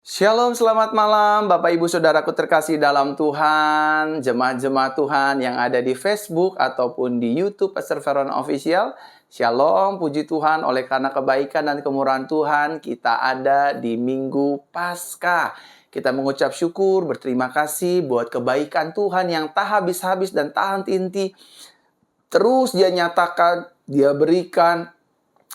Shalom, selamat malam Bapak Ibu Saudaraku terkasih dalam Tuhan, jemaat-jemaat Tuhan yang ada di Facebook ataupun di YouTube Pastor Veron Official. Shalom, puji Tuhan, oleh karena kebaikan dan kemurahan Tuhan, kita ada di Minggu Paskah. Kita mengucap syukur, berterima kasih buat kebaikan Tuhan yang tak habis-habis dan tak henti-henti. Terus Dia nyatakan, Dia berikan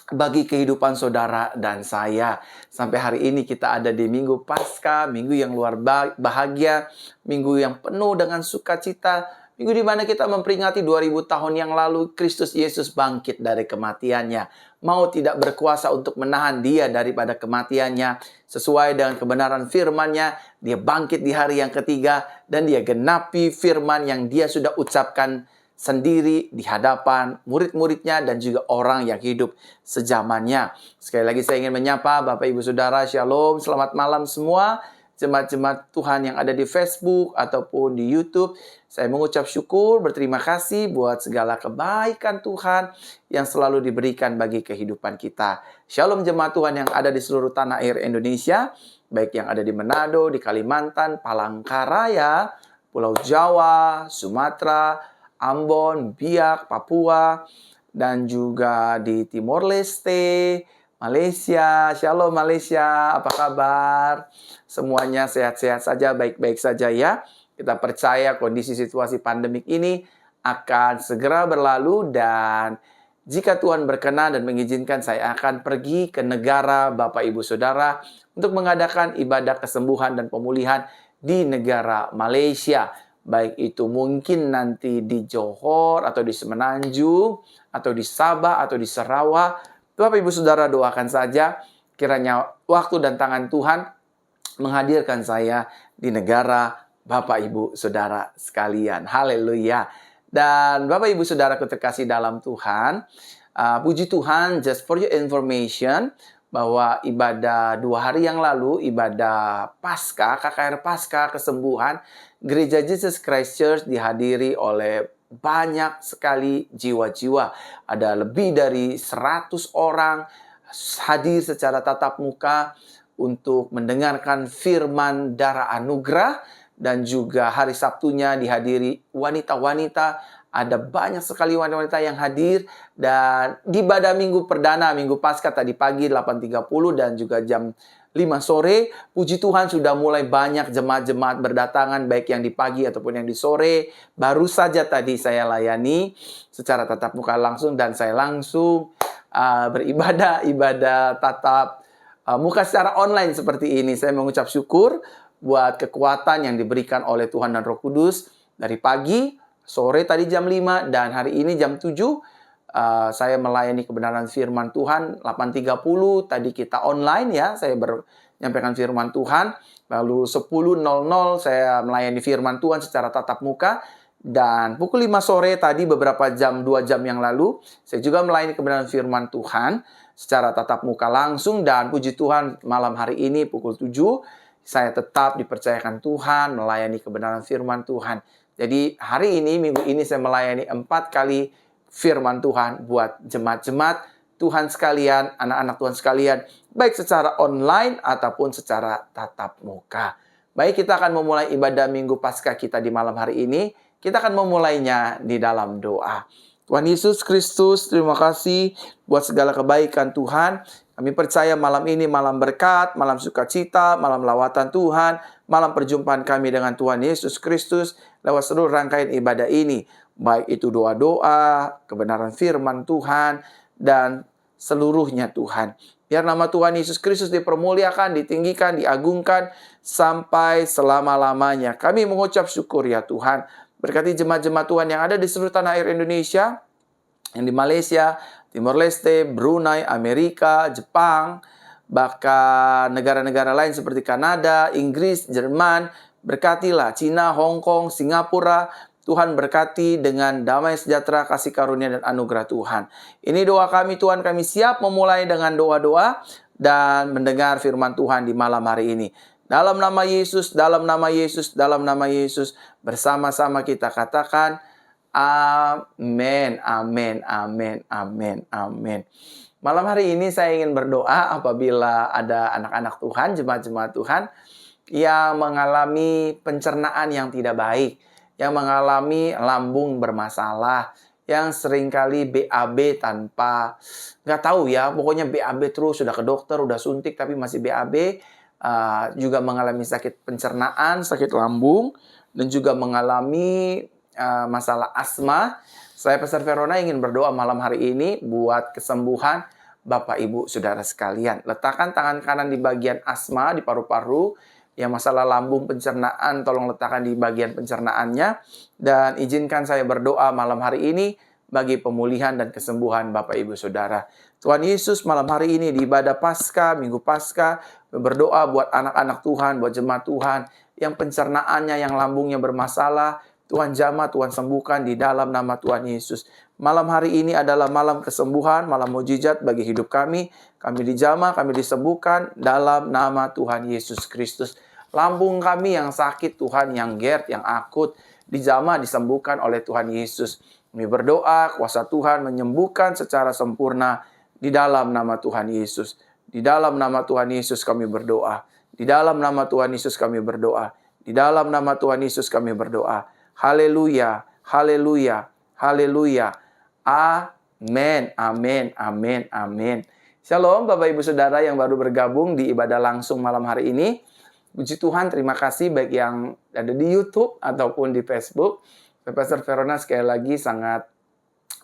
bagi kehidupan saudara dan saya. Sampai hari ini kita ada di Minggu Paskah, minggu yang luar bahagia, minggu yang penuh dengan sukacita, minggu di mana kita memperingati 2000 tahun yang lalu Kristus Yesus bangkit dari kematiannya. Mau tidak berkuasa untuk menahan dia daripada kematiannya, sesuai dengan kebenaran firman-Nya, dia bangkit di hari yang ketiga dan dia genapi firman yang dia sudah ucapkan sendiri di hadapan murid-muridnya dan juga orang yang hidup sejamannya. Sekali lagi saya ingin menyapa Bapak Ibu Saudara, Shalom, selamat malam semua. Jemaat-jemaat Tuhan yang ada di Facebook ataupun di YouTube, saya mengucap syukur, berterima kasih buat segala kebaikan Tuhan yang selalu diberikan bagi kehidupan kita. Shalom jemaat Tuhan yang ada di seluruh tanah air Indonesia, baik yang ada di Manado, di Kalimantan, Palangkaraya, Pulau Jawa, Sumatera, Ambon, Biak, Papua, dan juga di Timor Leste, Malaysia. Shalom Malaysia, apa kabar? Semuanya sehat-sehat saja, baik-baik saja ya. Kita percaya kondisi situasi pandemik ini akan segera berlalu dan jika Tuhan berkenan dan mengizinkan, saya akan pergi ke negara Bapak Ibu Saudara untuk mengadakan ibadah kesembuhan dan pemulihan di negara Malaysia. Baik itu mungkin nanti di Johor atau di Semenanjung atau di Sabah atau di Sarawak. Bapak Ibu Saudara doakan saja kiranya waktu dan tangan Tuhan menghadirkan saya di negara Bapak Ibu Saudara sekalian. Haleluya. Dan Bapak Ibu Saudara terkasih dalam Tuhan, puji Tuhan, just for your information, bahwa ibadah 2 hari yang lalu, ibadah Paskah, KKR Paskah, kesembuhan, Gereja Jesus Christ Church dihadiri oleh banyak sekali jiwa-jiwa. Ada lebih dari 100 orang hadir secara tatap muka untuk mendengarkan firman darah anugerah. Dan juga hari Sabtunya dihadiri wanita-wanita. Ada banyak sekali wanita-wanita yang hadir. Dan di ibadah minggu perdana, minggu Paskah tadi pagi 8.30 dan juga jam 5 sore, puji Tuhan sudah mulai banyak jemaat-jemaat berdatangan, baik yang di pagi ataupun yang di sore. Baru saja tadi saya layani secara tatap muka langsung dan saya langsung ibadah tatap muka secara online seperti ini. Saya mengucap syukur buat kekuatan yang diberikan oleh Tuhan dan Roh Kudus dari pagi, sore tadi jam 5, dan hari ini jam 7. Saya melayani kebenaran firman Tuhan 8.30. Tadi kita online ya, saya menyampaikan firman Tuhan. Lalu 10.00 saya melayani firman Tuhan secara tatap muka. Dan pukul 5 sore tadi beberapa jam, 2 jam yang lalu, saya juga melayani kebenaran firman Tuhan secara tatap muka langsung. Dan puji Tuhan malam hari ini pukul 7, saya tetap dipercayakan Tuhan melayani kebenaran firman Tuhan. Jadi hari ini, minggu ini saya melayani 4 kali firman Tuhan buat jemaat-jemaat Tuhan sekalian, anak-anak Tuhan sekalian, baik secara online ataupun secara tatap muka. Baik, kita akan memulai ibadah Minggu Paskah kita di malam hari ini. Kita akan memulainya di dalam doa. Tuhan Yesus Kristus, terima kasih buat segala kebaikan Tuhan. Kami percaya malam ini malam berkat, malam sukacita, malam lawatan Tuhan, malam perjumpaan kami dengan Tuhan Yesus Kristus lewat seluruh rangkaian ibadah ini. Baik itu doa-doa, kebenaran firman Tuhan, dan seluruhnya Tuhan. Biar nama Tuhan Yesus Kristus dipermuliakan, ditinggikan, diagungkan, sampai selama-lamanya. Kami mengucap syukur ya Tuhan. Berkati jemaat-jemaat Tuhan yang ada di seluruh tanah air Indonesia, yang di Malaysia, Timor Leste, Brunei, Amerika, Jepang, bahkan negara-negara lain seperti Kanada, Inggris, Jerman. Berkatilah Cina, Hong Kong, Singapura. Tuhan berkati dengan damai sejahtera, kasih karunia dan anugerah Tuhan. Ini doa kami Tuhan, kami siap memulai dengan doa-doa dan mendengar firman Tuhan di malam hari ini. Dalam nama Yesus, dalam nama Yesus, dalam nama Yesus, bersama-sama kita katakan, amin, amin, amin, amin, amin. Malam hari ini saya ingin berdoa apabila ada anak-anak Tuhan, jemaat-jemaat Tuhan yang mengalami pencernaan yang tidak baik, yang mengalami lambung bermasalah, yang seringkali BAB tanpa, nggak tahu ya, pokoknya BAB terus, sudah ke dokter, udah suntik tapi masih BAB, juga mengalami sakit pencernaan, sakit lambung, dan juga mengalami masalah asma. Saya Pastor Verona ingin berdoa malam hari ini buat kesembuhan Bapak Ibu Saudara sekalian. Letakkan tangan kanan di bagian asma, di paru-paru. Yang masalah lambung pencernaan, tolong letakkan di bagian pencernaannya. Dan izinkan saya berdoa malam hari ini bagi pemulihan dan kesembuhan Bapak Ibu Saudara. Tuhan Yesus, malam hari ini di ibadah Paskah, Minggu Paskah, berdoa buat anak-anak Tuhan, buat jemaat Tuhan yang pencernaannya, yang lambungnya bermasalah. Tuhan jamah, Tuhan sembuhkan di dalam nama Tuhan Yesus. Malam hari ini adalah malam kesembuhan, malam mujizat bagi hidup kami. Kami dijamah, kami disembuhkan dalam nama Tuhan Yesus Kristus. Lambung kami yang sakit, Tuhan, yang GERD, yang akut, dijamah, disembuhkan oleh Tuhan Yesus. Kami berdoa, kuasa Tuhan menyembuhkan secara sempurna di dalam nama Tuhan Yesus. Di dalam nama Tuhan Yesus kami berdoa. Di dalam nama Tuhan Yesus kami berdoa. Di dalam nama Tuhan Yesus kami berdoa. Haleluya, haleluya, haleluya. Amin, amin, amin, amin. Shalom Bapak Ibu Saudara yang baru bergabung di ibadah langsung malam hari ini. Puji Tuhan, terima kasih baik yang ada di YouTube ataupun di Facebook. Pastor Verona sekali lagi sangat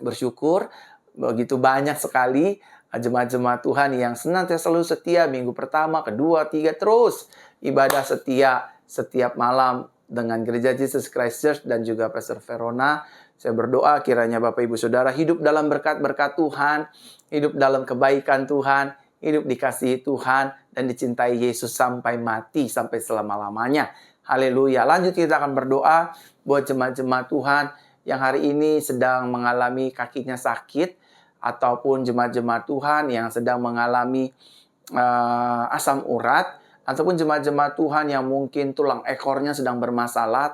bersyukur. Begitu banyak sekali jemaat-jemaat Tuhan yang senantiasa selalu setia minggu pertama, kedua, tiga, terus ibadah setia setiap malam dengan Gereja Jesus Christ Church dan juga Pastor Verona. Saya berdoa kiranya Bapak Ibu Saudara hidup dalam berkat-berkat Tuhan, hidup dalam kebaikan Tuhan, hidup dikasihi Tuhan, dan dicintai Yesus sampai mati, sampai selama-lamanya. Haleluya. Lanjut kita akan berdoa buat jemaat-jemaat Tuhan yang hari ini sedang mengalami kakinya sakit, ataupun jemaat-jemaat Tuhan yang sedang mengalami asam urat, ataupun jemaat-jemaat Tuhan yang mungkin tulang ekornya sedang bermasalah,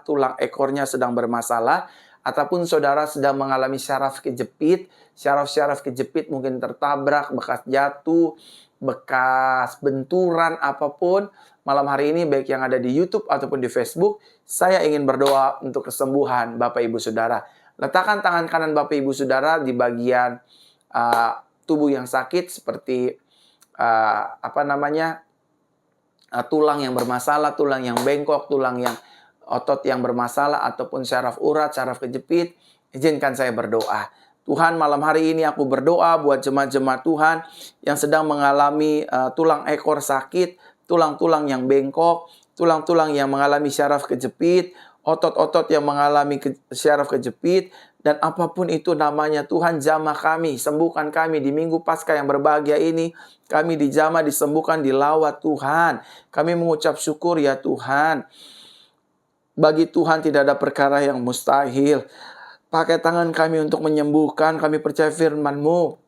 ataupun saudara sedang mengalami syaraf kejepit, syaraf-syaraf kejepit mungkin tertabrak, bekas jatuh, bekas benturan, apapun. Malam hari ini baik yang ada di YouTube ataupun di Facebook, saya ingin berdoa untuk kesembuhan Bapak Ibu Saudara. Letakkan tangan kanan Bapak Ibu Saudara di bagian tubuh yang sakit seperti tulang yang bermasalah, tulang yang bengkok, otot yang bermasalah, ataupun syaraf urat, syaraf kejepit. Izinkan saya berdoa. Tuhan, malam hari ini aku berdoa buat jemaat-jemaat Tuhan yang sedang mengalami tulang ekor sakit, tulang-tulang yang bengkok, tulang-tulang yang mengalami syaraf kejepit, otot-otot yang mengalami syaraf kejepit, dan apapun itu namanya, Tuhan jamah kami, sembuhkan kami di Minggu Paskah yang berbahagia ini. Kami dijamah, disembuhkan, dilawat Tuhan. Kami mengucap syukur ya Tuhan. Bagi Tuhan tidak ada perkara yang mustahil. Pakai tangan kami untuk menyembuhkan, kami percaya firman-Mu.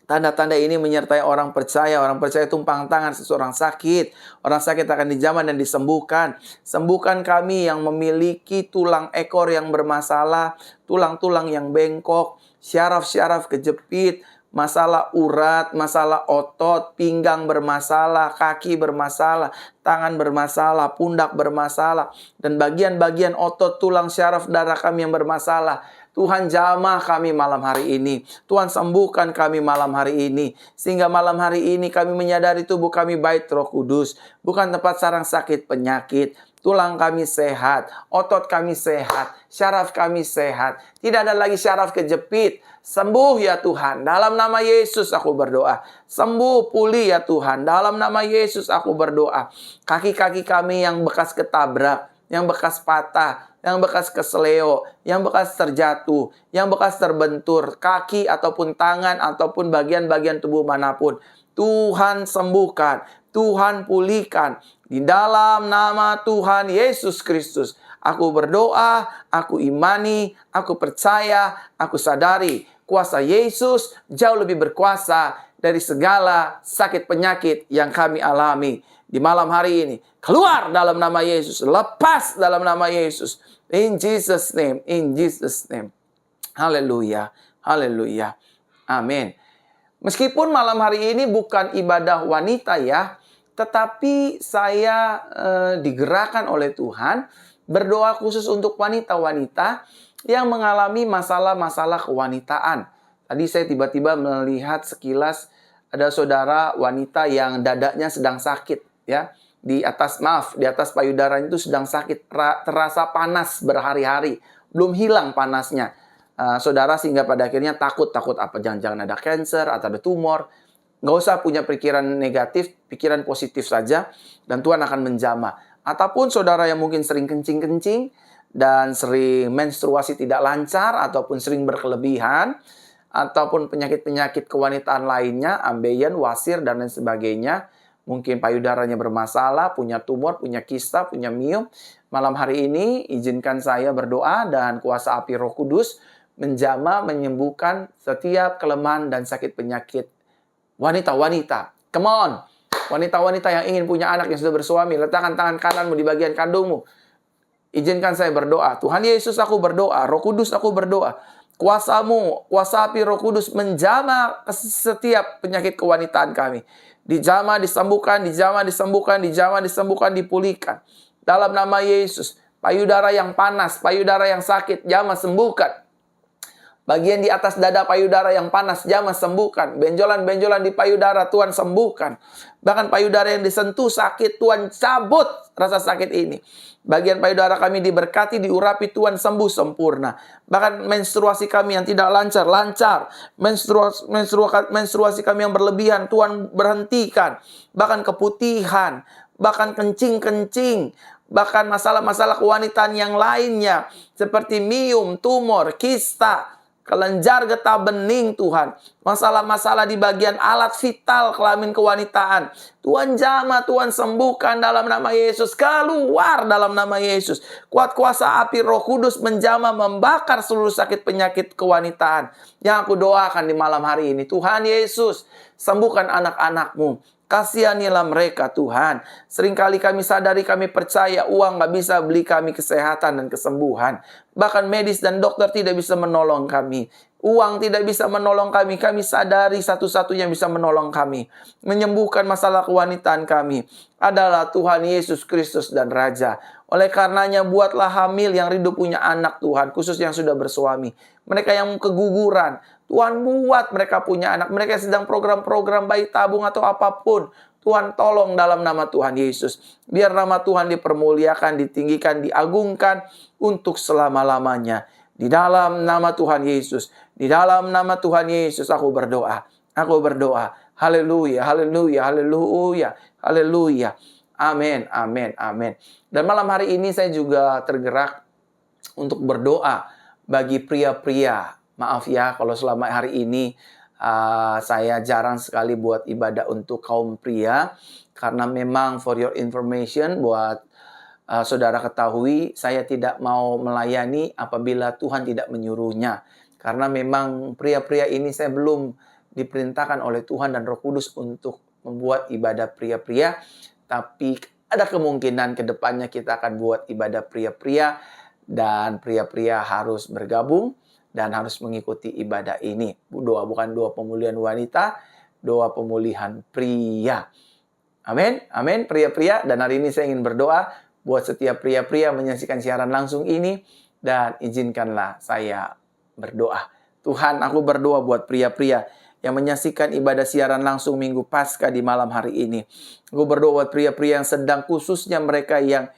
Tanda-tanda ini menyertai orang percaya tumpang tangan seseorang sakit. Orang sakit akan dijamah dan disembuhkan. Sembuhkan kami yang memiliki tulang ekor yang bermasalah, tulang-tulang yang bengkok, syaraf-syaraf kejepit, masalah urat, masalah otot, pinggang bermasalah, kaki bermasalah, tangan bermasalah, pundak bermasalah, dan bagian-bagian otot, tulang, syaraf, darah kami yang bermasalah. Tuhan jamah kami malam hari ini. Tuhan sembuhkan kami malam hari ini. Sehingga malam hari ini kami menyadari tubuh kami bait Roh Kudus. Bukan tempat sarang sakit penyakit. Tulang kami sehat. Otot kami sehat. Syaraf kami sehat. Tidak ada lagi syaraf kejepit. Sembuh ya Tuhan. Dalam nama Yesus aku berdoa. Sembuh, pulih ya Tuhan. Dalam nama Yesus aku berdoa. Kaki-kaki kami yang bekas ketabrak, yang bekas patah, yang bekas kesleo, yang bekas terjatuh, yang bekas terbentur, kaki ataupun tangan ataupun bagian-bagian tubuh manapun. Tuhan sembuhkan, Tuhan pulihkan. Di dalam nama Tuhan Yesus Kristus, aku berdoa, aku imani, aku percaya, aku sadari kuasa Yesus jauh lebih berkuasa dari segala sakit penyakit yang kami alami di malam hari ini. Keluar dalam nama Yesus, lepas dalam nama Yesus. In Jesus' name, in Jesus' name. Haleluya, haleluya. Amin. Meskipun malam hari ini bukan ibadah wanita ya, tetapi saya digerakkan oleh Tuhan berdoa khusus untuk wanita-wanita yang mengalami masalah-masalah kewanitaan. Tadi saya tiba-tiba melihat sekilas ada saudara wanita yang dadanya sedang sakit ya. Di atas payudaranya itu sedang sakit, terasa panas berhari-hari, belum hilang panasnya. Saudara sehingga pada akhirnya takut apa jangan-jangan ada cancer atau ada tumor. Nggak usah punya pikiran negatif, pikiran positif saja, dan Tuhan akan menjamah. Ataupun saudara yang mungkin sering kencing-kencing, dan sering menstruasi tidak lancar, ataupun sering berkelebihan, ataupun penyakit-penyakit kewanitaan lainnya, ambeien, wasir, dan lain sebagainya. Mungkin payudaranya bermasalah, punya tumor, punya kista, punya miom. Malam hari ini, izinkan saya berdoa dan kuasa api Roh Kudus menjamah, menyembuhkan setiap kelemahan dan sakit penyakit wanita-wanita. Come on. Wanita-wanita yang ingin punya anak yang sudah bersuami, letakkan tangan kananmu di bagian kandungmu. Izinkan saya berdoa. Tuhan Yesus, aku berdoa. Roh Kudus, aku berdoa. Kuasamu, kuasa api Roh Kudus menjamah setiap penyakit kewanitaan kami. Dijamah, disembuhkan, dijamah, disembuhkan, dijamah, disembuhkan, dipulihkan. Dalam nama Yesus, payudara yang panas, payudara yang sakit, jamah sembuhkan. Bagian di atas dada payudara yang panas, jamah sembuhkan. Benjolan-benjolan di payudara, Tuhan sembuhkan. Bahkan payudara yang disentuh sakit, Tuhan cabut rasa sakit ini. Bagian payudara kami diberkati, diurapi, Tuhan sembuh sempurna. Bahkan menstruasi kami yang tidak lancar, lancar. Menstruasi kami yang berlebihan, Tuhan berhentikan. Bahkan keputihan, bahkan kencing-kencing. Bahkan masalah-masalah kewanitaan yang lainnya. Seperti miom, tumor, kista, kelenjar getah bening Tuhan. Masalah-masalah di bagian alat vital kelamin kewanitaan. Tuhan jamah, Tuhan sembuhkan dalam nama Yesus. Keluar dalam nama Yesus. Kuat kuasa api Roh Kudus menjamah, membakar seluruh sakit penyakit kewanitaan. Yang aku doakan di malam hari ini. Tuhan Yesus, sembuhkan anak-anak-Mu. Kasihanilah mereka Tuhan. Seringkali kami sadari, kami percaya uang gak bisa beli kami kesehatan dan kesembuhan. Bahkan medis dan dokter tidak bisa menolong kami. Uang tidak bisa menolong kami. Kami sadari satu-satunya yang bisa menolong kami, menyembuhkan masalah kewanitaan kami, adalah Tuhan Yesus Kristus dan Raja. Oleh karenanya buatlah hamil yang rindu punya anak Tuhan, khusus yang sudah bersuami. Mereka yang keguguran, Tuhan buat mereka punya anak. Mereka sedang program-program bayi tabung atau apapun. Tuhan tolong dalam nama Tuhan Yesus. Biar nama Tuhan dipermuliakan, ditinggikan, diagungkan untuk selama-lamanya. Di dalam nama Tuhan Yesus. Di dalam nama Tuhan Yesus aku berdoa. Aku berdoa. Haleluya, haleluya, haleluya, haleluya. Amin, amin, amin. Dan malam hari ini saya juga tergerak untuk berdoa bagi pria-pria. Maaf ya kalau selama hari ini saya jarang sekali buat ibadah untuk kaum pria. Karena memang for your information, buat saudara ketahui, saya tidak mau melayani apabila Tuhan tidak menyuruhnya. Karena memang pria-pria ini saya belum diperintahkan oleh Tuhan dan Roh Kudus untuk membuat ibadah pria-pria. Tapi ada kemungkinan ke depannya kita akan buat ibadah pria-pria. Dan pria-pria harus bergabung dan harus mengikuti ibadah ini. Doa bukan doa pemulihan wanita, doa pemulihan pria. Amin, amin, pria-pria. Dan hari ini saya ingin berdoa buat setiap pria-pria menyaksikan siaran langsung ini. Dan izinkanlah saya berdoa. Tuhan, aku berdoa buat pria-pria yang menyaksikan ibadah siaran langsung Minggu Paskah di malam hari ini. Aku berdoa buat pria-pria yang sedang, khususnya mereka yang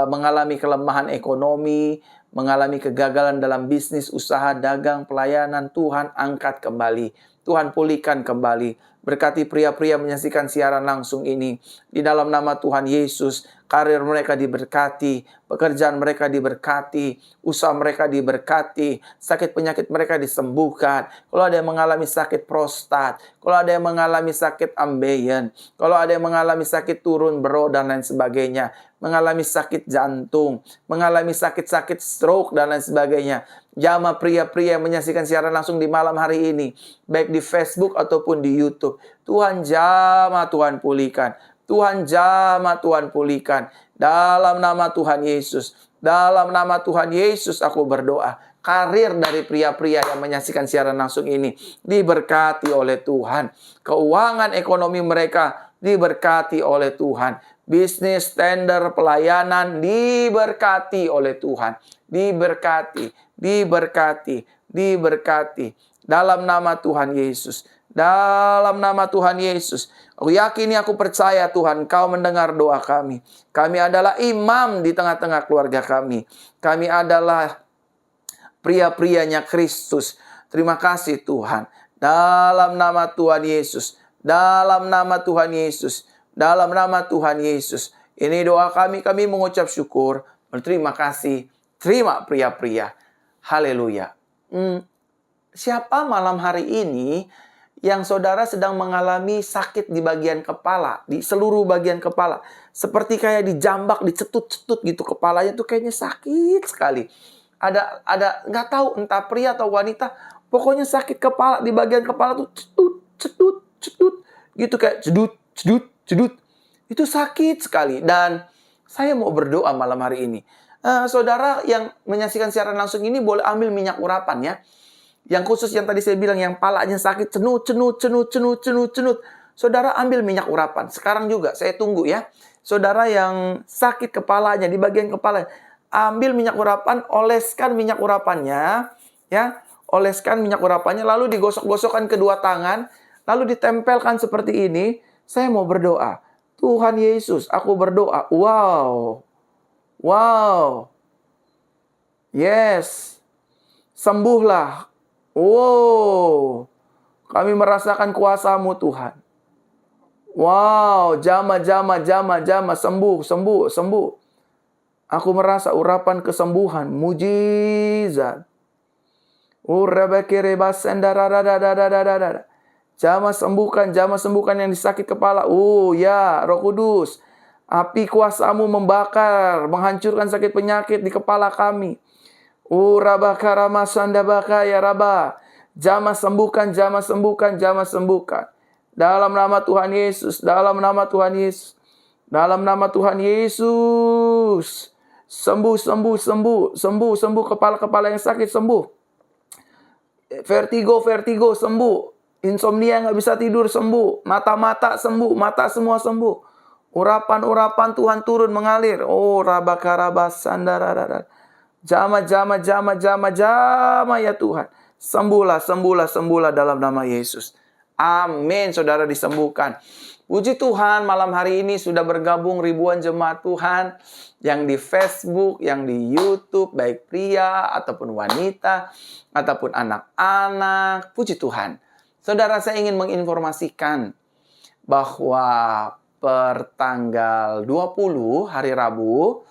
mengalami kelemahan ekonomi, mengalami kegagalan dalam bisnis, usaha, dagang, pelayanan. Tuhan angkat kembali, Tuhan pulihkan kembali. Berkati pria-pria menyaksikan siaran langsung ini. Di dalam nama Tuhan Yesus, karir mereka diberkati, pekerjaan mereka diberkati, usaha mereka diberkati, sakit penyakit mereka disembuhkan. Kalau ada yang mengalami sakit prostat, kalau ada yang mengalami sakit ambeien, kalau ada yang mengalami sakit turun bro dan lain sebagainya, mengalami sakit jantung, mengalami sakit-sakit stroke dan lain sebagainya. Jamah pria-pria yang menyaksikan siaran langsung di malam hari ini, baik di Facebook ataupun di YouTube. Tuhan jamah, Tuhan pulihkan. Tuhan jamah, Tuhan pulihkan. Dalam nama Tuhan Yesus. Dalam nama Tuhan Yesus aku berdoa. karir dari pria-pria yang menyaksikan siaran langsung ini diberkati oleh Tuhan. Keuangan ekonomi mereka diberkati oleh Tuhan. Bisnis, tender, pelayanan diberkati oleh Tuhan. Diberkati, diberkati, diberkati. Dalam nama Tuhan Yesus. Dalam nama Tuhan Yesus. Aku yakin, aku percaya Tuhan, Kau mendengar doa kami. Kami adalah imam di tengah-tengah keluarga kami. Kami adalah pria-prianya Kristus. Terima kasih Tuhan. Dalam nama Tuhan Yesus. Dalam nama Tuhan Yesus. Dalam nama Tuhan Yesus. Ini doa kami mengucap syukur. Berterima kasih. Terima pria-pria. Haleluya. Siapa malam hari ini yang saudara sedang mengalami sakit di bagian kepala, di seluruh bagian kepala, seperti kayak dijambak, dicetut-cetut gitu, kepalanya tuh kayaknya sakit sekali. Ada nggak tahu entah pria atau wanita, pokoknya sakit kepala di bagian kepala tuh cetut, gitu kayak cedut. Itu sakit sekali. Dan saya mau berdoa malam hari ini. Saudara yang menyaksikan siaran langsung ini boleh ambil minyak urapan ya. Yang khusus yang tadi saya bilang, yang palanya sakit, cenut. Saudara ambil minyak urapan. Sekarang juga, saya tunggu ya. Saudara yang sakit kepalanya, di bagian kepala, ambil minyak urapan, oleskan minyak urapannya. Ya, oleskan minyak urapannya, lalu digosok-gosokkan kedua tangan, lalu ditempelkan seperti ini. Saya mau berdoa. Tuhan Yesus, aku berdoa. Wow. Yes. Sembuhlah. Wow, kami merasakan kuasa-Mu Tuhan. Wow, jama, sembuh. Aku merasa urapan kesembuhan, mujizat. Jama sembuhkan yang disakit kepala. Ya, Roh Kudus. Api kuasa-Mu membakar, menghancurkan sakit penyakit di kepala kami. Rabakara sandabaka ya Rabba. Jama sembuhkan. Dalam nama Tuhan Yesus. Dalam nama Tuhan Yesus. Sembuh. Kepala-kepala yang sakit sembuh. Vertigo sembuh. Insomnia nggak bisa tidur sembuh. Mata sembuh. Mata semua sembuh. Urapan Tuhan turun mengalir. Rabakara sandarara. Jama ya Tuhan. Sembuhlah dalam nama Yesus. Amin. Saudara disembuhkan. Puji Tuhan, malam hari ini sudah bergabung ribuan jemaat Tuhan yang di Facebook, yang di YouTube, baik pria ataupun wanita ataupun anak-anak. Puji Tuhan. Saudara, saya ingin menginformasikan bahwa pertanggal 20 hari Rabu,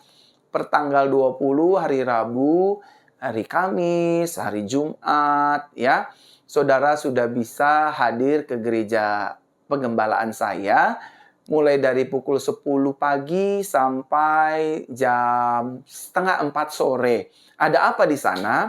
pertanggal 20 hari Rabu, hari Kamis, hari Jumat ya. Saudara sudah bisa hadir ke gereja penggembalaan saya mulai dari pukul 10 pagi sampai jam setengah 4 sore. Ada apa di sana?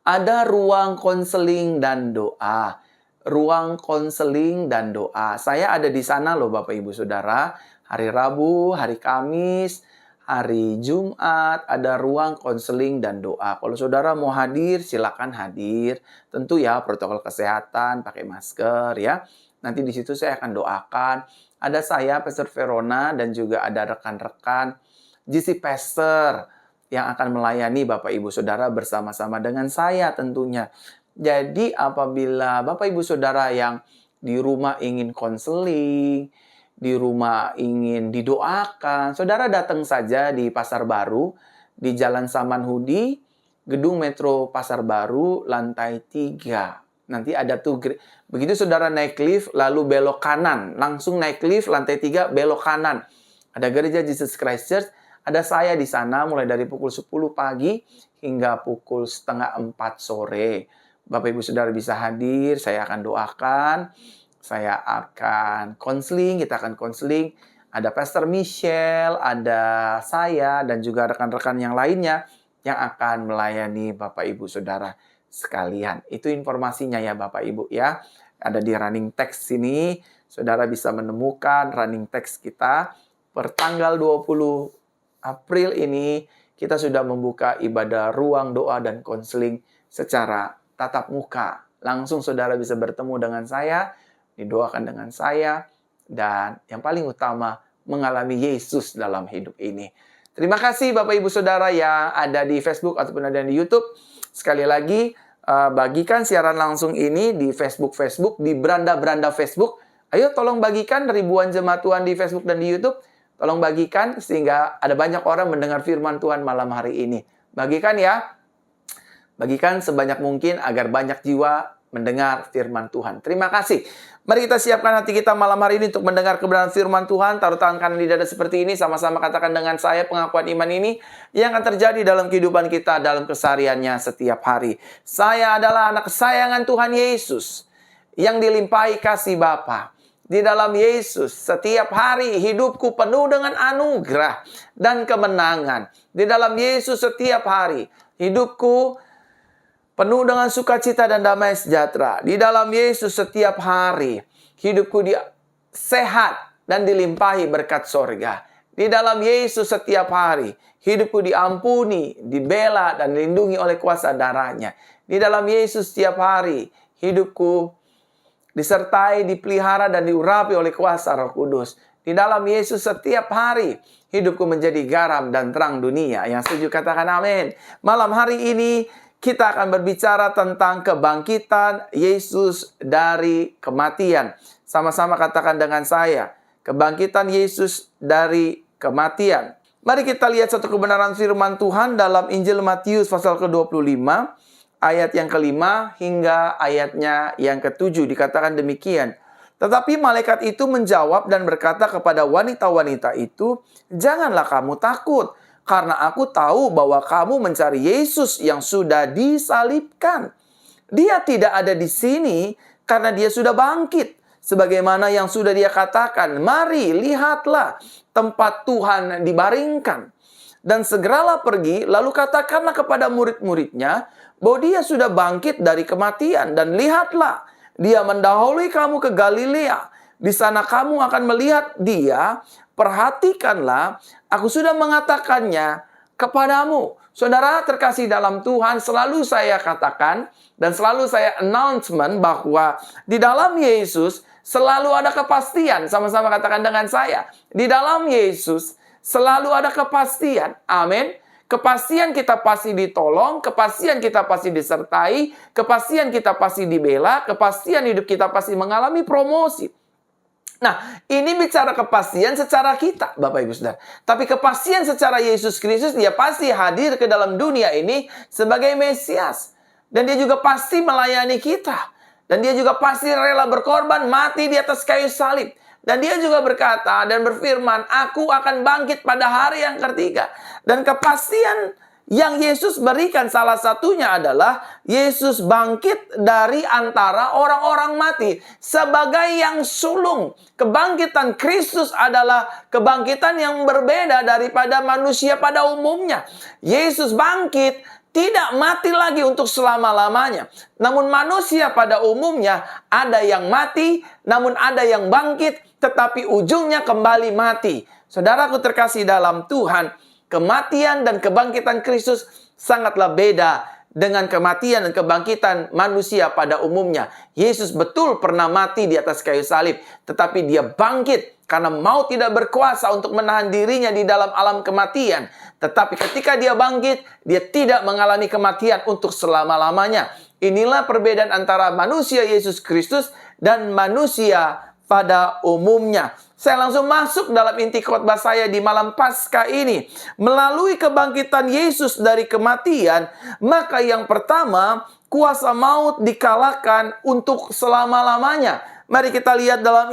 Ada ruang konseling dan doa. Ruang konseling dan doa. Saya ada di sana loh Bapak Ibu Saudara. Hari Rabu, hari Kamis, hari Jumat ada ruang konseling dan doa. Kalau saudara mau hadir, silakan hadir. Tentu ya protokol kesehatan, pakai masker ya. Nanti di situ saya akan doakan. Ada saya, Pastor Verona, dan juga ada rekan-rekan GC Pastor yang akan melayani Bapak Ibu Saudara bersama-sama dengan saya tentunya. Jadi apabila Bapak Ibu Saudara yang di rumah ingin konseling, di rumah ingin didoakan, saudara datang saja di Pasar Baru, di Jalan Samanhudi, Gedung Metro Pasar Baru, lantai 3. Nanti ada tuh, begitu saudara naik lift, lalu belok kanan. Langsung naik lift, lantai 3, belok kanan. Ada gereja Jesus Christ Church, ada saya di sana mulai dari pukul 10 pagi hingga pukul setengah 4 sore. Bapak Ibu Saudara bisa hadir, saya akan doakan. Saya akan konseling, kita akan konseling. Ada Pastor Michelle, ada saya, dan juga rekan-rekan yang lainnya yang akan melayani Bapak Ibu Saudara sekalian. Itu informasinya ya Bapak Ibu ya. Ada di running text sini, saudara bisa menemukan running text kita per tanggal 20 April ini kita sudah membuka ibadah ruang doa dan konseling secara tatap muka. Langsung saudara bisa bertemu dengan saya, didoakan dengan saya, dan yang paling utama, mengalami Yesus dalam hidup ini. Terima kasih Bapak Ibu Saudara yang ada di Facebook ataupun ada di YouTube. Sekali lagi, bagikan siaran langsung ini di Facebook, di beranda-beranda Facebook. Ayo tolong bagikan ribuan jemaat Tuhan di Facebook dan di YouTube. Tolong bagikan sehingga ada banyak orang mendengar firman Tuhan malam hari ini. Bagikan ya. Bagikan sebanyak mungkin agar banyak jiwa mendengar firman Tuhan. Terima kasih. Mari kita siapkan hati kita malam hari ini untuk mendengar kebenaran firman Tuhan. Taruh tangan kanan di dada seperti ini. Sama-sama katakan dengan saya pengakuan iman ini yang akan terjadi dalam kehidupan kita, dalam kesehariannya setiap hari. Saya adalah anak kesayangan Tuhan Yesus yang dilimpahi kasih Bapa. Di dalam Yesus, setiap hari hidupku penuh dengan anugerah dan kemenangan. Di dalam Yesus, setiap hari hidupku penuh dengan sukacita dan damai sejahtera. Di dalam Yesus setiap hari hidupku sehat dan dilimpahi berkat sorga. Di dalam Yesus setiap hari hidupku diampuni, dibela dan dilindungi oleh kuasa darah-Nya. Di dalam Yesus setiap hari hidupku disertai, dipelihara dan diurapi oleh kuasa Roh Kudus. Di dalam Yesus setiap hari hidupku menjadi garam dan terang dunia. Yang setuju katakan amin. Malam hari ini kita akan berbicara tentang kebangkitan Yesus dari kematian. Sama-sama katakan dengan saya, kebangkitan Yesus dari kematian. Mari kita lihat satu kebenaran firman Tuhan dalam Injil Matius pasal ke-25, ayat yang ke-5 hingga ayatnya yang ke-7. Dikatakan demikian. Tetapi malaikat itu menjawab dan berkata kepada wanita-wanita itu, "Janganlah kamu takut. Karena aku tahu bahwa kamu mencari Yesus yang sudah disalibkan. Dia tidak ada di sini karena dia sudah bangkit. Sebagaimana yang sudah dia katakan, mari lihatlah tempat Tuhan dibaringkan. Dan segeralah pergi, lalu katakanlah kepada murid-muridnya bahwa dia sudah bangkit dari kematian. Dan lihatlah, dia mendahului kamu ke Galilea. Di sana kamu akan melihat dia. Perhatikanlah, aku sudah mengatakannya kepadamu." Saudara terkasih dalam Tuhan, selalu saya katakan dan selalu saya announcement bahwa di dalam Yesus selalu ada kepastian. Sama-sama katakan dengan saya. Di dalam Yesus selalu ada kepastian. Amin. Kepastian kita pasti ditolong, kepastian kita pasti disertai, kepastian kita pasti dibela, kepastian hidup kita pasti mengalami promosi. Nah, ini bicara kepastian secara kita, Bapak Ibu Saudara. Tapi kepastian secara Yesus Kristus, dia pasti hadir ke dalam dunia ini sebagai Mesias. Dan dia juga pasti melayani kita. Dan dia juga pasti rela berkorban, mati di atas kayu salib. Dan dia juga berkata dan berfirman, "Aku akan bangkit pada hari yang ketiga." Dan kepastian yang Yesus berikan salah satunya adalah Yesus bangkit dari antara orang-orang mati sebagai yang sulung. Kebangkitan Kristus adalah kebangkitan yang berbeda daripada manusia pada umumnya. Yesus bangkit tidak mati lagi untuk selama-lamanya. Namun manusia pada umumnya ada yang mati, namun ada yang bangkit, tetapi ujungnya kembali mati. Saudaraku terkasih dalam Tuhan, kematian dan kebangkitan Kristus sangatlah beda dengan kematian dan kebangkitan manusia pada umumnya. Yesus betul pernah mati di atas kayu salib, tetapi dia bangkit karena maut tidak berkuasa untuk menahan dirinya di dalam alam kematian. Tetapi ketika dia bangkit, dia tidak mengalami kematian untuk selama-lamanya. Inilah perbedaan antara manusia Yesus Kristus dan manusia pada umumnya. Saya langsung masuk dalam inti khotbah saya di malam Paskah ini. Melalui kebangkitan Yesus dari kematian, maka yang pertama, kuasa maut dikalahkan untuk selama-lamanya. Mari kita lihat dalam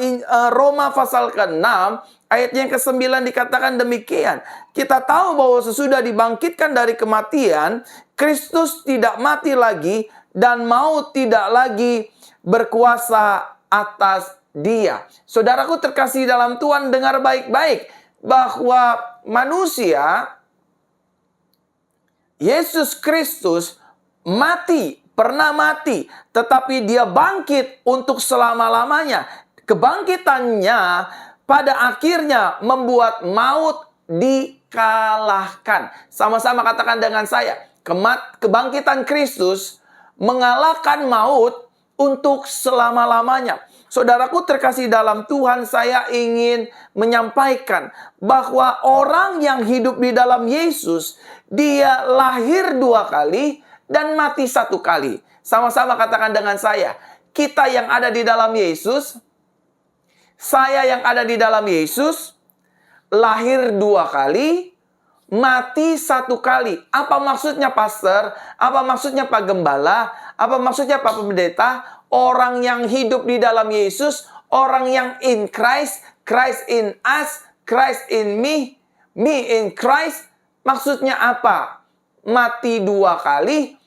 Roma pasal ke-6, ayat yang ke-9 dikatakan demikian. Kita tahu bahwa sesudah dibangkitkan dari kematian, Kristus tidak mati lagi dan maut tidak lagi berkuasa atas dia. Saudaraku terkasih dalam Tuhan, dengar baik-baik bahwa manusia Yesus Kristus pernah mati, tetapi dia bangkit untuk selama-lamanya. Kebangkitannya pada akhirnya membuat maut dikalahkan. Sama-sama katakan dengan saya, kebangkitan Kristus mengalahkan maut untuk selama-lamanya. Saudaraku terkasih dalam Tuhan, saya ingin menyampaikan bahwa orang yang hidup di dalam Yesus, dia lahir 2 kali dan mati 1 kali. Sama-sama katakan dengan saya, kita yang ada di dalam Yesus, saya yang ada di dalam Yesus, lahir 2 kali, mati 1 kali. Apa maksudnya, Pastor? Apa maksudnya, Pak Gembala? Apa maksudnya, Pak Pendeta? Orang yang hidup di dalam Yesus, orang yang in Christ, Christ in us, Christ in me in Christ. Maksudnya apa? Mati 2 kali,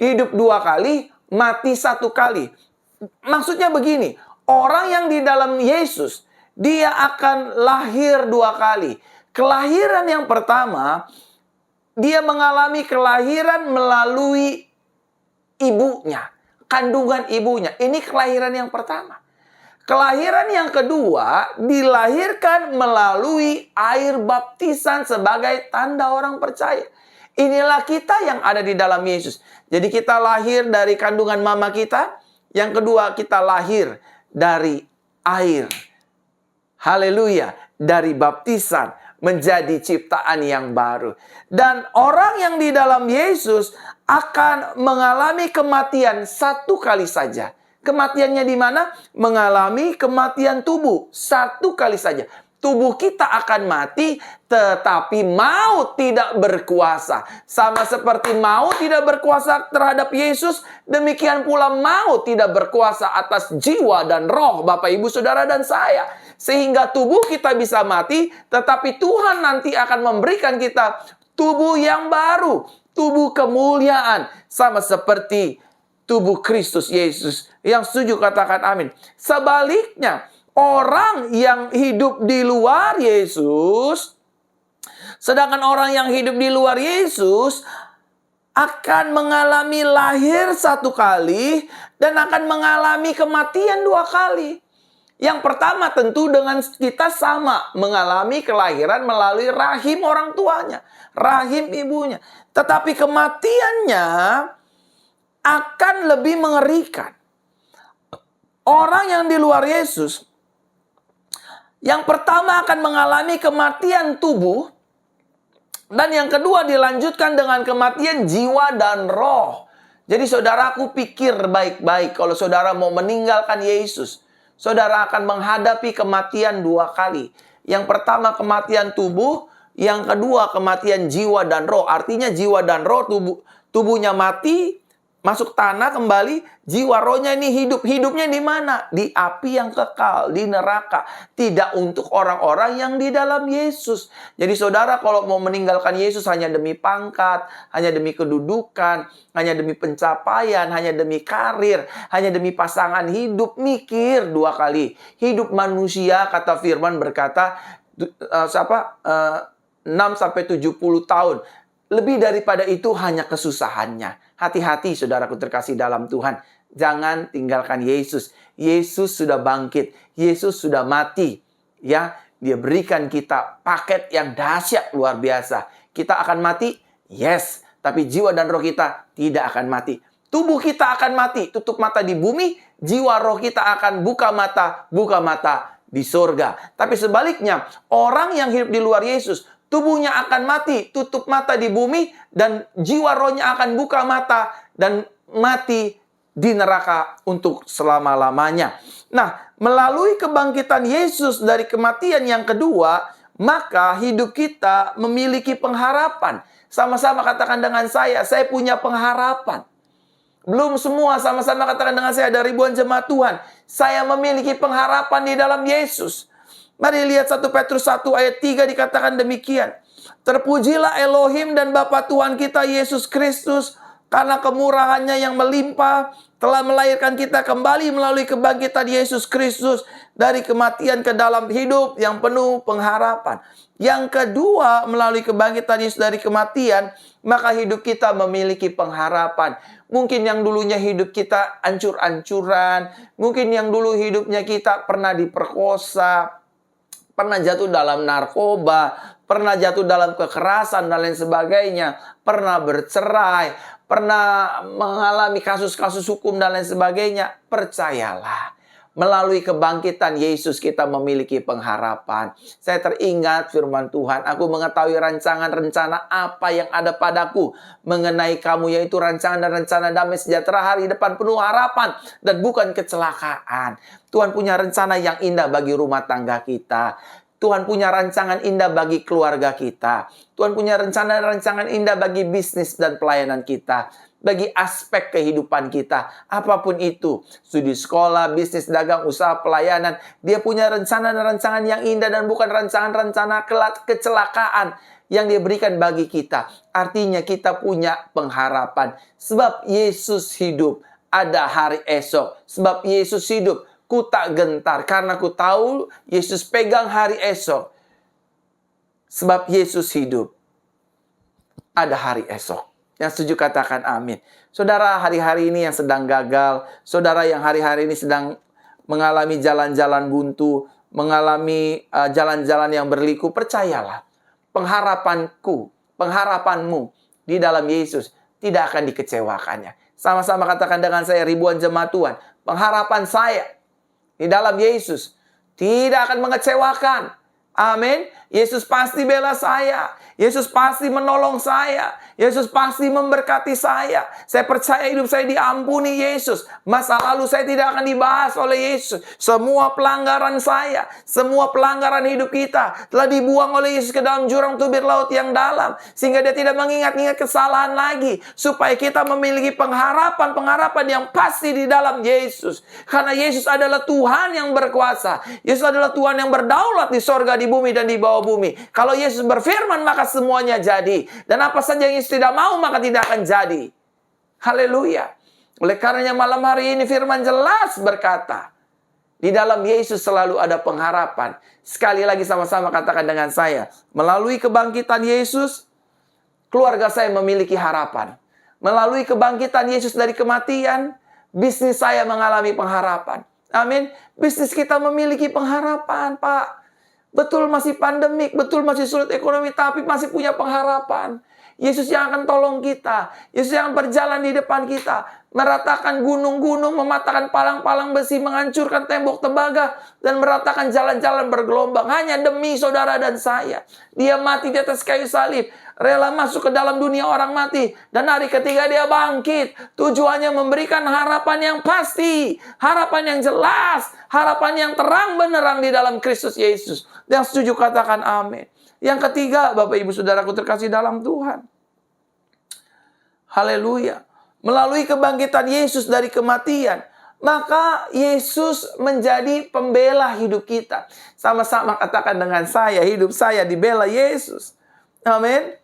hidup 2 kali, mati 1 kali. Maksudnya begini, orang yang di dalam Yesus, dia akan lahir 2 kali. Kelahiran yang pertama, dia mengalami kelahiran melalui ibunya, kandungan ibunya. Ini kelahiran yang pertama. Kelahiran yang kedua, dilahirkan melalui air baptisan sebagai tanda orang percaya. Inilah kita yang ada di dalam Yesus. Jadi kita lahir dari kandungan mama kita. Yang kedua, kita lahir dari air. Haleluya. Dari baptisan menjadi ciptaan yang baru. Dan orang yang di dalam Yesus akan mengalami kematian 1 kali saja. Kematiannya di mana? Mengalami kematian tubuh 1 kali saja. Tubuh kita akan mati, tetapi maut tidak berkuasa. Sama seperti maut tidak berkuasa terhadap Yesus, demikian pula maut tidak berkuasa atas jiwa dan roh Bapak, Ibu, Saudara, dan saya. Sehingga tubuh kita bisa mati, tetapi Tuhan nanti akan memberikan kita tubuh yang baru, tubuh kemuliaan, sama seperti tubuh Kristus Yesus. Yang setuju katakan amin. Sebaliknya, orang yang hidup di luar Yesus, sedangkan orang yang hidup di luar Yesus akan mengalami lahir 1 kali dan akan mengalami kematian 2 kali. Yang pertama tentu dengan kita sama, mengalami kelahiran melalui rahim orang tuanya, rahim ibunya. Tetapi kematiannya akan lebih mengerikan. Orang yang di luar Yesus, yang pertama akan mengalami kematian tubuh, dan yang kedua dilanjutkan dengan kematian jiwa dan roh. Jadi saudaraku pikir baik-baik, kalau saudara mau meninggalkan Yesus, saudara akan menghadapi kematian 2 kali. Yang pertama kematian tubuh, yang kedua kematian jiwa dan roh. Artinya jiwa dan roh, tubuhnya mati, masuk tanah kembali, jiwa rohnya ini hidup. Hidupnya di mana? Di api yang kekal, di neraka. Tidak untuk orang-orang yang di dalam Yesus. Jadi saudara kalau mau meninggalkan Yesus hanya demi pangkat, hanya demi kedudukan, hanya demi pencapaian, hanya demi karir, hanya demi pasangan hidup, mikir 2 kali. Hidup manusia, kata firman berkata, 6-70 tahun. Lebih daripada itu hanya kesusahannya. Hati-hati saudaraku terkasih dalam Tuhan. Jangan tinggalkan Yesus. Yesus sudah bangkit. Yesus sudah mati. Ya, Dia berikan kita paket yang dahsyat luar biasa. Kita akan mati? Yes. Tapi jiwa dan roh kita tidak akan mati. Tubuh kita akan mati. Tutup mata di bumi. Jiwa roh kita akan buka mata di sorga. Tapi sebaliknya, orang yang hidup di luar Yesus, tubuhnya akan mati, tutup mata di bumi, dan jiwa rohnya akan buka mata dan mati di neraka untuk selama-lamanya. Nah, melalui kebangkitan Yesus dari kematian yang kedua, maka hidup kita memiliki pengharapan. Sama-sama katakan dengan saya punya pengharapan. Belum semua, sama-sama katakan dengan saya, ada ribuan jemaat Tuhan. Saya memiliki pengharapan di dalam Yesus. Mari lihat 1 Petrus 1 ayat 3 dikatakan demikian. Terpujilah Elohim dan Bapa Tuhan kita Yesus Kristus, karena kemurahannya yang melimpah telah melahirkan kita kembali melalui kebangkitan Yesus Kristus dari kematian ke dalam hidup yang penuh pengharapan. Yang kedua, melalui kebangkitan Yesus dari kematian, maka hidup kita memiliki pengharapan. Mungkin yang dulunya hidup kita ancur-ancuran, mungkin yang dulu hidupnya kita pernah diperkosa, pernah jatuh dalam narkoba, pernah jatuh dalam kekerasan dan lain sebagainya, pernah bercerai, pernah mengalami kasus-kasus hukum dan lain sebagainya, percayalah. Melalui kebangkitan Yesus kita memiliki pengharapan. Saya teringat firman Tuhan, aku mengetahui rancangan-rencana apa yang ada padaku mengenai kamu, yaitu rancangan dan rencana damai sejahtera, hari depan penuh harapan dan bukan kecelakaan. Tuhan punya rencana yang indah bagi rumah tangga kita. Tuhan punya rancangan indah bagi keluarga kita. Tuhan punya rencana-rancangan indah bagi bisnis dan pelayanan kita. Bagi aspek kehidupan kita. Apapun itu. Studi sekolah, bisnis, dagang, usaha, pelayanan. Dia punya rencana dan rancangan yang indah dan bukan rancangan-rencana kecelakaan yang dia berikan bagi kita. Artinya kita punya pengharapan. Sebab Yesus hidup. Ada hari esok. Sebab Yesus hidup. Ku tak gentar karena ku tahu Yesus pegang hari esok. Sebab Yesus hidup. Ada hari esok. Yang setuju katakan amin. Saudara hari-hari ini yang sedang gagal, saudara yang hari-hari ini sedang mengalami jalan-jalan buntu, mengalami jalan-jalan yang berliku, percayalah. Pengharapanku, pengharapanmu di dalam Yesus tidak akan dikecewakannya. Sama-sama katakan dengan saya, ribuan jemaat Tuhan. Pengharapan saya di dalam Yesus tidak akan mengecewakan. Amin. Yesus pasti bela saya. Yesus pasti menolong saya. Yesus pasti memberkati saya. Saya percaya hidup saya diampuni Yesus. Masa lalu saya tidak akan dibahas oleh Yesus. Semua pelanggaran saya, semua pelanggaran hidup kita telah dibuang oleh Yesus ke dalam jurang tubir laut yang dalam. Sehingga dia tidak mengingat-ingat kesalahan lagi. Supaya kita memiliki pengharapan-pengharapan yang pasti di dalam Yesus. Karena Yesus adalah Tuhan yang berkuasa. Yesus adalah Tuhan yang berdaulat di sorga, di bumi, dan di bawah bumi. Kalau Yesus berfirman, maka semuanya jadi. Dan apa saja yang Yesus tidak mau, maka tidak akan jadi. Haleluya. Oleh karenanya malam hari ini firman jelas berkata, di dalam Yesus selalu ada pengharapan. Sekali lagi sama-sama katakan dengan saya, melalui kebangkitan Yesus, keluarga saya memiliki harapan. Melalui kebangkitan Yesus dari kematian, bisnis saya mengalami pengharapan. Amin. Bisnis kita memiliki pengharapan, Pak. Betul masih pandemik, betul masih sulit ekonomi, tapi masih punya pengharapan. Yesus yang akan tolong kita. Yesus yang berjalan di depan kita. Meratakan gunung-gunung, mematahkan palang-palang besi, menghancurkan tembok tembaga, dan meratakan jalan-jalan bergelombang. Hanya demi saudara dan saya. Dia mati di atas kayu salib. Rela masuk ke dalam dunia orang mati. Dan hari ketiga dia bangkit. Tujuannya memberikan harapan yang pasti. Harapan yang jelas. Harapan yang terang benerang di dalam Kristus Yesus. Yang setuju katakan amin. Yang ketiga, Bapak Ibu Saudaraku terkasih dalam Tuhan. Haleluya. Melalui kebangkitan Yesus dari kematian, maka Yesus menjadi pembela hidup kita. Sama-sama katakan dengan saya, hidup saya dibela Yesus. Amin.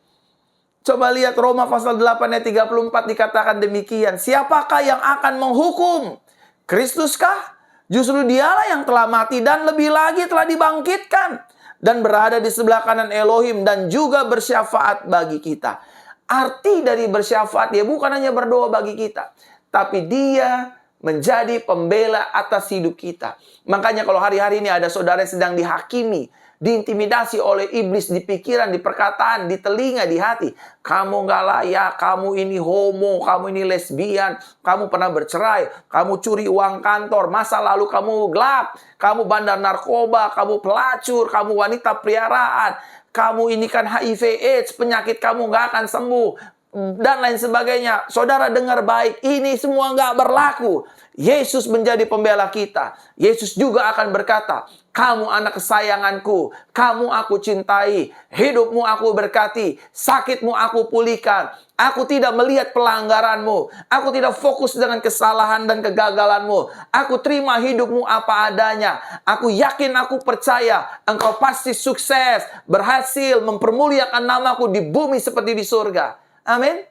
Coba lihat Roma pasal 8 ayat 34 dikatakan demikian. Siapakah yang akan menghukum? Kristuskah? Justru dialah yang telah mati dan lebih lagi telah dibangkitkan. Dan berada di sebelah kanan Elohim dan juga bersyafaat bagi kita. Arti dari bersyafaat, dia bukan hanya berdoa bagi kita. Tapi dia menjadi pembela atas hidup kita. Makanya kalau hari-hari ini ada saudara yang sedang dihakimi, diintimidasi oleh iblis di pikiran, di perkataan, di telinga, di hati. Kamu gak layak, kamu ini homo, kamu ini lesbian, kamu pernah bercerai, kamu curi uang kantor, masa lalu kamu gelap, kamu bandar narkoba, kamu pelacur, kamu wanita peliharaan, kamu ini kan HIV AIDS, penyakit kamu gak akan sembuh, dan lain sebagainya. Saudara dengar baik, ini semua gak berlaku. Yesus menjadi pembela kita. Yesus juga akan berkata, kamu anak kesayanganku, kamu aku cintai, hidupmu aku berkati, sakitmu aku pulihkan. Aku tidak melihat pelanggaranmu, aku tidak fokus dengan kesalahan dan kegagalanmu. Aku terima hidupmu apa adanya. Aku yakin, aku percaya, engkau pasti sukses, berhasil, mempermuliakan namaku di bumi seperti di surga. Amin.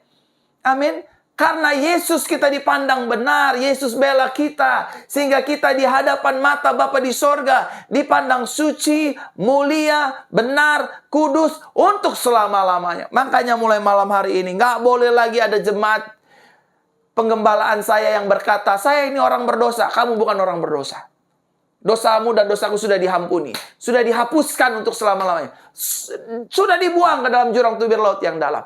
Amin. Karena Yesus kita dipandang benar. Yesus bela kita. Sehingga kita di hadapan mata Bapa di sorga dipandang suci, mulia, benar, kudus untuk selama-lamanya. Makanya mulai malam hari ini gak boleh lagi ada jemaat penggembalaan saya yang berkata, saya ini orang berdosa. Kamu bukan orang berdosa. Dosamu dan dosaku sudah diampuni. Sudah dihapuskan untuk selama-lamanya. Sudah dibuang ke dalam jurang tubir laut yang dalam.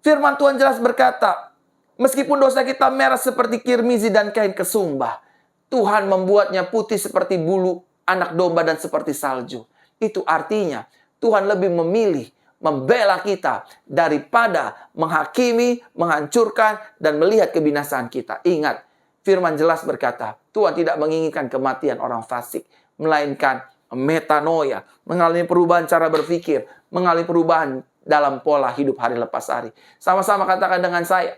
Firman Tuhan jelas berkata, meskipun dosa kita merah seperti kirmizi dan kain kesumbah, Tuhan membuatnya putih seperti bulu anak domba dan seperti salju. Itu artinya Tuhan lebih memilih membela kita daripada menghakimi, menghancurkan, dan melihat kebinasaan kita. Ingat, firman jelas berkata, Tuhan tidak menginginkan kematian orang fasik, melainkan metanoia, mengalami perubahan cara berpikir, mengalami perubahan dalam pola hidup hari lepas hari. Sama-sama katakan dengan saya.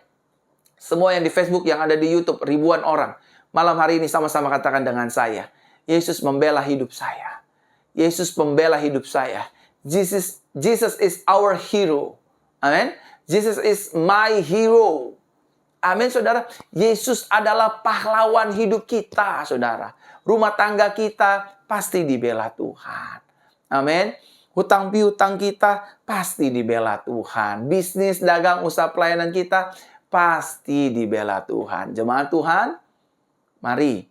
Semua yang di Facebook, yang ada di YouTube, ribuan orang. Malam hari ini sama-sama katakan dengan saya. Yesus membela hidup saya. Yesus membela hidup saya. Jesus is our hero. Amin. Jesus is my hero. Amin, saudara. Yesus adalah pahlawan hidup kita, saudara. Rumah tangga kita pasti dibela Tuhan. Amin. Hutang piutang kita pasti dibela Tuhan. Bisnis, dagang, usaha pelayanan kita pasti dibela Tuhan. Jemaat Tuhan, mari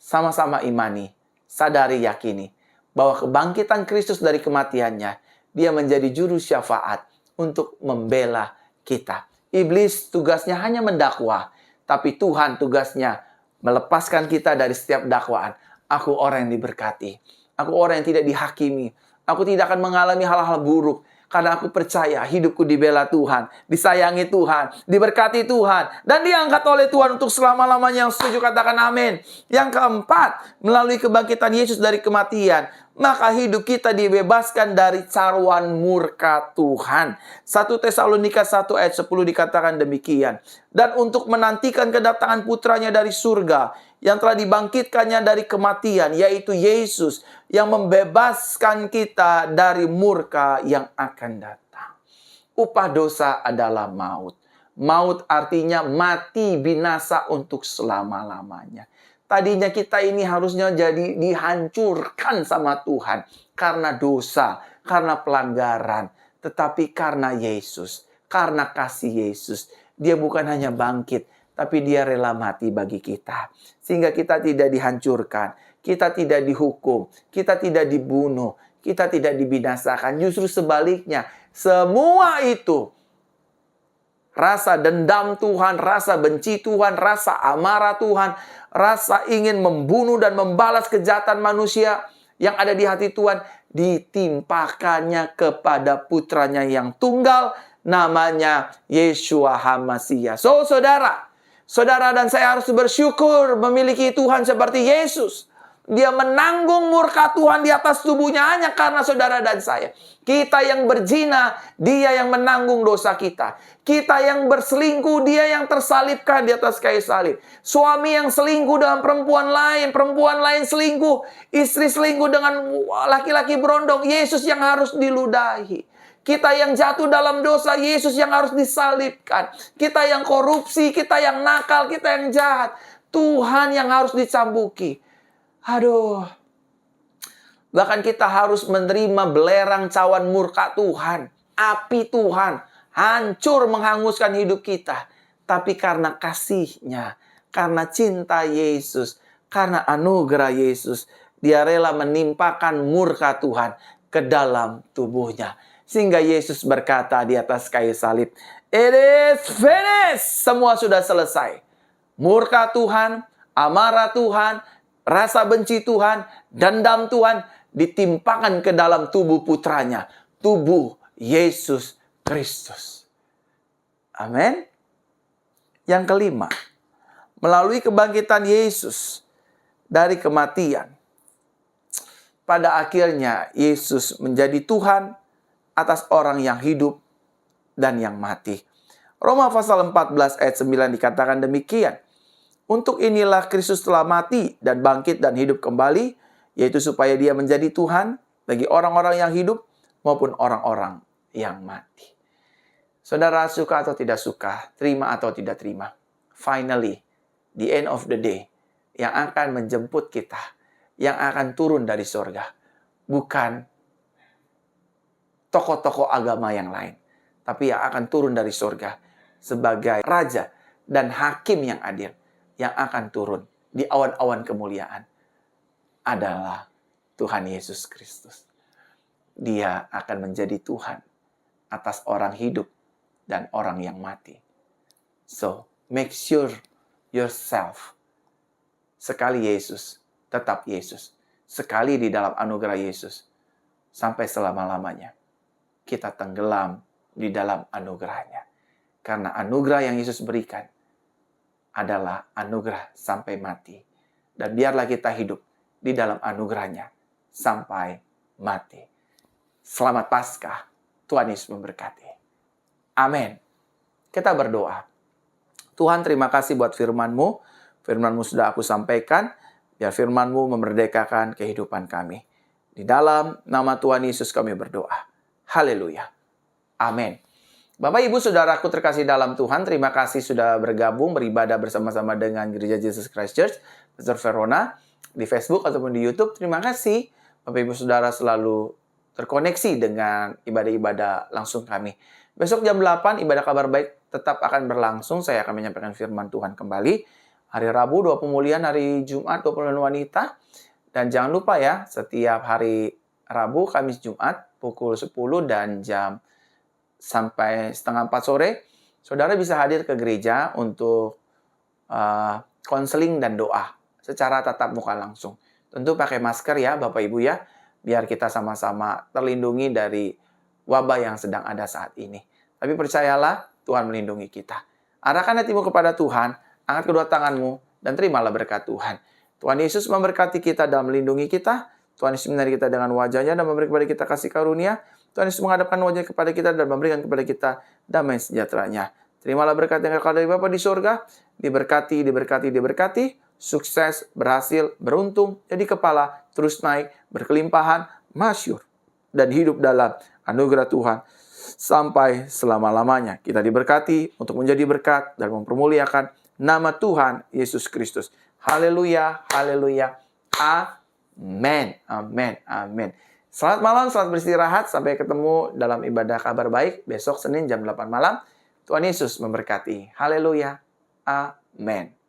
sama-sama imani, sadari, yakini bahwa kebangkitan Kristus dari kematiannya, dia menjadi juru syafaat untuk membela kita. Iblis tugasnya hanya mendakwa, tapi Tuhan tugasnya melepaskan kita dari setiap dakwaan. Aku orang yang diberkati. Aku orang yang tidak dihakimi. Aku tidak akan mengalami hal-hal buruk. Karena aku percaya hidupku dibela Tuhan, disayangi Tuhan, diberkati Tuhan, dan diangkat oleh Tuhan untuk selama-lamanya. Yang setuju katakan amin. Yang keempat, melalui kebangkitan Yesus dari kematian, maka hidup kita dibebaskan dari caruan murka Tuhan. 1 Tesalonika 1 ayat 10 dikatakan demikian. Dan untuk menantikan kedatangan putranya dari surga, yang telah dibangkitkannya dari kematian, yaitu Yesus, yang membebaskan kita dari murka yang akan datang. Upah dosa adalah maut. Maut artinya mati binasa untuk selama-lamanya. Tadinya kita ini harusnya jadi dihancurkan sama Tuhan karena dosa, karena pelanggaran. Tetapi karena Yesus, karena kasih Yesus, dia bukan hanya bangkit, tapi dia rela mati bagi kita. Sehingga kita tidak dihancurkan, kita tidak dihukum, kita tidak dibunuh, kita tidak dibinasakan. Justru sebaliknya, semua itu, rasa dendam Tuhan, rasa benci Tuhan, rasa amarah Tuhan, rasa ingin membunuh dan membalas kejahatan manusia yang ada di hati Tuhan, ditimpakannya kepada putranya yang tunggal, namanya Yeshua HaMashiach. So, saudara dan saya harus bersyukur memiliki Tuhan seperti Yesus. Dia menanggung murka Tuhan di atas tubuhnya hanya karena saudara dan saya. Kita yang berzina, dia yang menanggung dosa kita. Kita yang berselingkuh, dia yang tersalibkan di atas kayu salib. Suami yang selingkuh dengan perempuan lain selingkuh, istri selingkuh dengan laki-laki berondong, Yesus yang harus diludahi. Kita yang jatuh dalam dosa, Yesus yang harus disalibkan. Kita yang korupsi, kita yang nakal, kita yang jahat, Tuhan yang harus dicambuki. Aduh. Bahkan kita harus menerima belerang cawan murka Tuhan. Api Tuhan hancur menghanguskan hidup kita. Tapi karena kasih-Nya, karena cinta Yesus, karena anugerah Yesus, dia rela menimpakan murka Tuhan ke dalam tubuhnya. Sehingga Yesus berkata di atas kayu salib, "It is finished." Semua sudah selesai. Murka Tuhan, amarah Tuhan, rasa benci Tuhan, dendam Tuhan ditimpakan ke dalam tubuh putranya, tubuh Yesus Kristus. Amin. Yang kelima, melalui kebangkitan Yesus dari kematian, pada akhirnya Yesus menjadi Tuhan atas orang yang hidup dan yang mati. Roma pasal 14 ayat 9 dikatakan demikian. Untuk inilah Kristus telah mati dan bangkit dan hidup kembali, yaitu supaya dia menjadi Tuhan bagi orang-orang yang hidup maupun orang-orang yang mati. Saudara suka atau tidak suka, terima atau tidak terima, finally, the end of the day, yang akan menjemput kita, yang akan turun dari surga, bukan tokoh-tokoh agama yang lain, tapi yang akan turun dari surga sebagai raja dan hakim yang adil, yang akan turun di awan-awan kemuliaan. adalah Tuhan Yesus Kristus. Dia akan menjadi Tuhan atas orang hidup dan orang yang mati. So, make sure yourself. Sekali Yesus, tetap Yesus. Sekali di dalam anugerah Yesus, sampai selama-lamanya. Kita tenggelam di dalam anugerahnya. Karena anugerah yang Yesus berikan adalah anugerah sampai mati. Dan biarlah kita hidup di dalam anugerahnya sampai mati. Selamat Paskah. Tuhan Yesus memberkati. Amin. Kita berdoa. Tuhan, terima kasih buat firman-Mu. Firman-Mu sudah aku sampaikan. Biar firman-Mu memerdekakan kehidupan kami. Di dalam nama Tuhan Yesus kami berdoa. Haleluya. Amin. Bapak, Ibu, Saudaraku terkasih dalam Tuhan, terima kasih sudah bergabung, beribadah bersama-sama dengan Gereja Jesus Christ Church, Pastor Verona, di Facebook ataupun di YouTube. Terima kasih. Bapak, Ibu, Saudara selalu terkoneksi dengan ibadah-ibadah langsung kami. Besok jam 8, ibadah kabar baik tetap akan berlangsung. Saya akan menyampaikan firman Tuhan kembali. Hari Rabu, doa pemulihan. Hari Jumat, doa pemulihan wanita. Dan jangan lupa ya, setiap hari Rabu, Kamis, Jumat, pukul 10 dan jam sampai setengah 4 sore, saudara bisa hadir ke gereja untuk konseling dan doa secara tatap muka langsung. Tentu pakai masker ya, Bapak Ibu ya, biar kita sama-sama terlindungi dari wabah yang sedang ada saat ini. Tapi percayalah, Tuhan melindungi kita. Arahkan hatimu kepada Tuhan, angkat kedua tanganmu, dan terimalah berkat Tuhan. Tuhan Yesus memberkati kita dan melindungi kita. Tuhan Yesus menyertai kita dengan wajahnya dan memberi kepada kita kasih karunia. Tuhan Yesus menghadapkan wajahnya kepada kita dan memberikan kepada kita damai sejahteranya. Terimalah berkat yang kekal dari Bapa di sorga. Diberkati, diberkati, diberkati. Sukses, berhasil, beruntung, jadi kepala, terus naik, berkelimpahan, masyhur, dan hidup dalam anugerah Tuhan sampai selama-lamanya. Kita diberkati untuk menjadi berkat dan mempermuliakan nama Tuhan Yesus Kristus. Haleluya, haleluya, amin, amin, amin. Selamat malam, selamat beristirahat. Sampai ketemu dalam ibadah kabar baik besok Senin jam 8 malam. Tuhan Yesus memberkati. Haleluya, amin.